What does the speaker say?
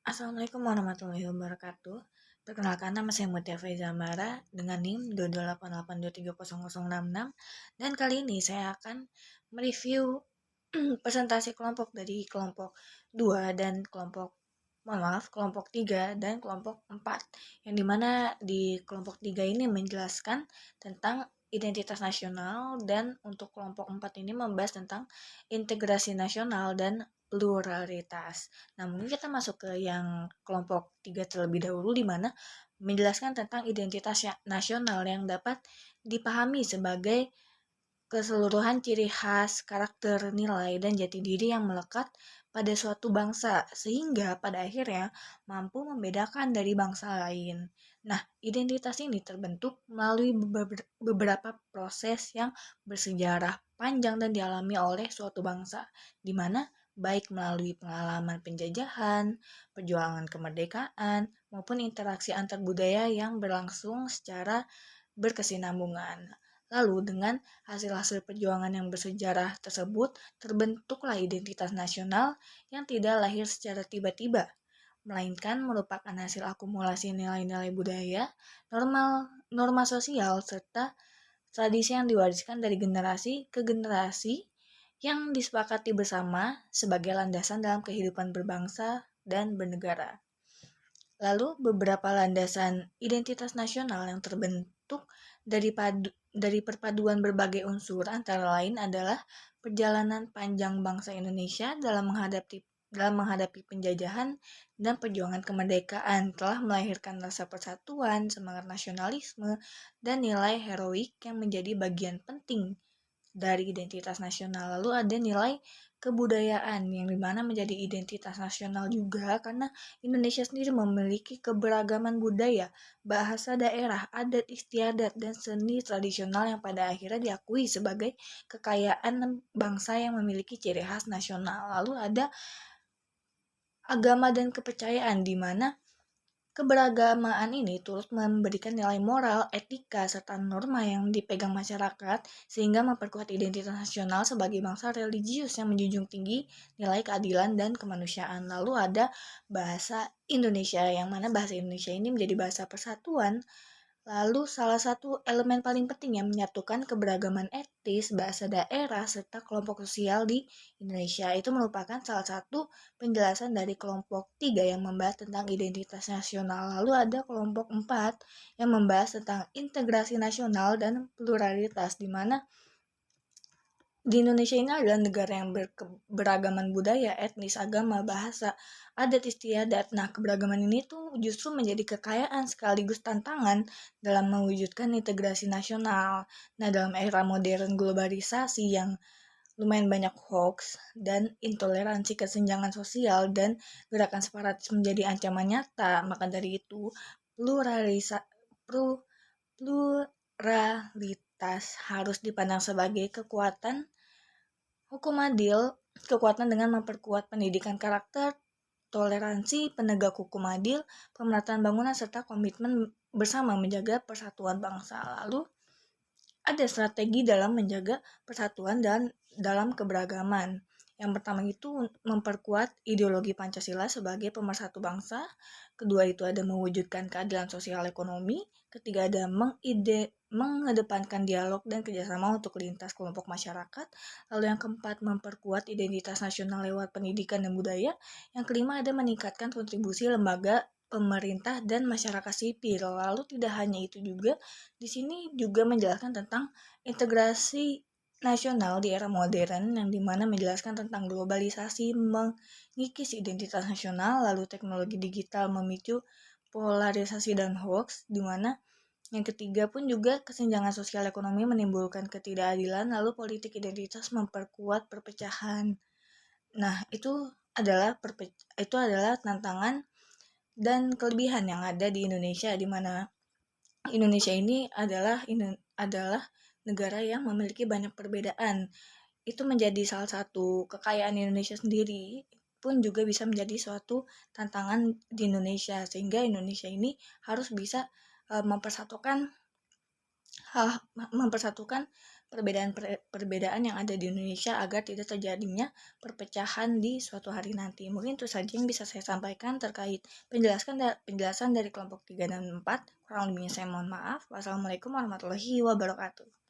Assalamualaikum warahmatullahi wabarakatuh. Perkenalkan, nama saya Mutia Faiza Amara dengan NIM 22882300066, dan kali ini saya akan mereview presentasi kelompok dari kelompok 2 dan kelompok 3 dan kelompok 4, yang dimana di kelompok 3 ini menjelaskan tentang identitas nasional, dan untuk kelompok 4 ini membahas tentang integrasi nasional dan pluralitas. Nah, mungkin kita masuk ke yang kelompok 3 terlebih dahulu, di mana menjelaskan tentang identitas nasional yang dapat dipahami sebagai keseluruhan ciri khas, karakter, nilai, dan jati diri yang melekat pada suatu bangsa, sehingga pada akhirnya mampu membedakan dari bangsa lain. Nah, identitas ini terbentuk melalui beberapa proses yang bersejarah panjang dan dialami oleh suatu bangsa, di mana baik melalui pengalaman penjajahan, perjuangan kemerdekaan, maupun interaksi antar budaya yang berlangsung secara berkesinambungan. Lalu dengan hasil-hasil perjuangan yang bersejarah tersebut, terbentuklah identitas nasional yang tidak lahir secara tiba-tiba, melainkan merupakan hasil akumulasi nilai-nilai budaya, norma sosial, serta tradisi yang diwariskan dari generasi ke generasi yang disepakati bersama sebagai landasan dalam kehidupan berbangsa dan bernegara. Lalu beberapa landasan identitas nasional yang terbentuk dari perpaduan berbagai unsur antara lain adalah perjalanan panjang bangsa Indonesia dalam menghadapi penjajahan dan perjuangan kemerdekaan telah melahirkan rasa persatuan, semangat nasionalisme, dan nilai heroik yang menjadi bagian penting dari identitas nasional. Lalu ada nilai kebudayaan yang dimana menjadi identitas nasional juga karena Indonesia sendiri memiliki keberagaman budaya, bahasa daerah, adat istiadat, dan seni tradisional yang pada akhirnya diakui sebagai kekayaan bangsa yang memiliki ciri khas nasional. Lalu ada agama dan kepercayaan, di mana keberagamaan ini turut memberikan nilai moral, etika, serta norma yang dipegang masyarakat, sehingga memperkuat identitas nasional sebagai bangsa religius yang menjunjung tinggi nilai keadilan dan kemanusiaan. Lalu ada bahasa Indonesia, yang mana bahasa Indonesia ini menjadi bahasa persatuan. Lalu salah satu elemen paling penting yang menyatukan keberagaman etnis, bahasa daerah, serta kelompok sosial di Indonesia itu merupakan salah satu penjelasan dari kelompok 3 yang membahas tentang identitas nasional. Lalu ada kelompok 4 yang membahas tentang integrasi nasional dan pluralitas, di mana di Indonesia ini adalah negara yang beragaman budaya, etnis, agama, bahasa, adat istiadat. Nah, keberagaman ini tuh justru menjadi kekayaan sekaligus tantangan dalam mewujudkan integrasi nasional. Nah, dalam era modern globalisasi yang lumayan banyak hoax dan intoleransi, kesenjangan sosial, dan gerakan separatis menjadi ancaman nyata, maka dari itu pluralitas harus dipandang sebagai hukum adil, kekuatan dengan memperkuat pendidikan karakter, toleransi, penegak hukum adil, pemerataan bangunan, serta komitmen bersama menjaga persatuan bangsa. Lalu ada strategi dalam menjaga persatuan dan dalam keberagaman. Yang pertama itu memperkuat ideologi Pancasila sebagai pemersatu bangsa. Kedua itu ada mewujudkan keadilan sosial ekonomi. Ketiga ada mengedepankan dialog dan kerjasama untuk lintas kelompok masyarakat. Lalu yang keempat, memperkuat identitas nasional lewat pendidikan dan budaya. Yang kelima ada meningkatkan kontribusi lembaga pemerintah dan masyarakat sipil. Lalu tidak hanya itu juga, di sini juga menjelaskan tentang integrasi nasional di era modern, yang dimana menjelaskan tentang globalisasi mengikis identitas nasional, lalu teknologi digital memicu polarisasi dan hoax, dimana yang ketiga pun juga kesenjangan sosial ekonomi menimbulkan ketidakadilan, lalu politik identitas memperkuat perpecahan. Nah, itu adalah tantangan dan kelebihan yang ada di Indonesia, di mana Indonesia ini adalah negara yang memiliki banyak perbedaan. Itu menjadi salah satu kekayaan Indonesia sendiri, pun juga bisa menjadi suatu tantangan di Indonesia, sehingga Indonesia ini harus bisa mempersatukan mempersatukan perbedaan yang ada di Indonesia agar tidak terjadinya perpecahan di suatu hari nanti. Mungkin itu saja yang bisa saya sampaikan terkait penjelasan dari kelompok 3 dan 4. Kurang lebihnya saya mohon maaf. Wassalamualaikum warahmatullahi wabarakatuh.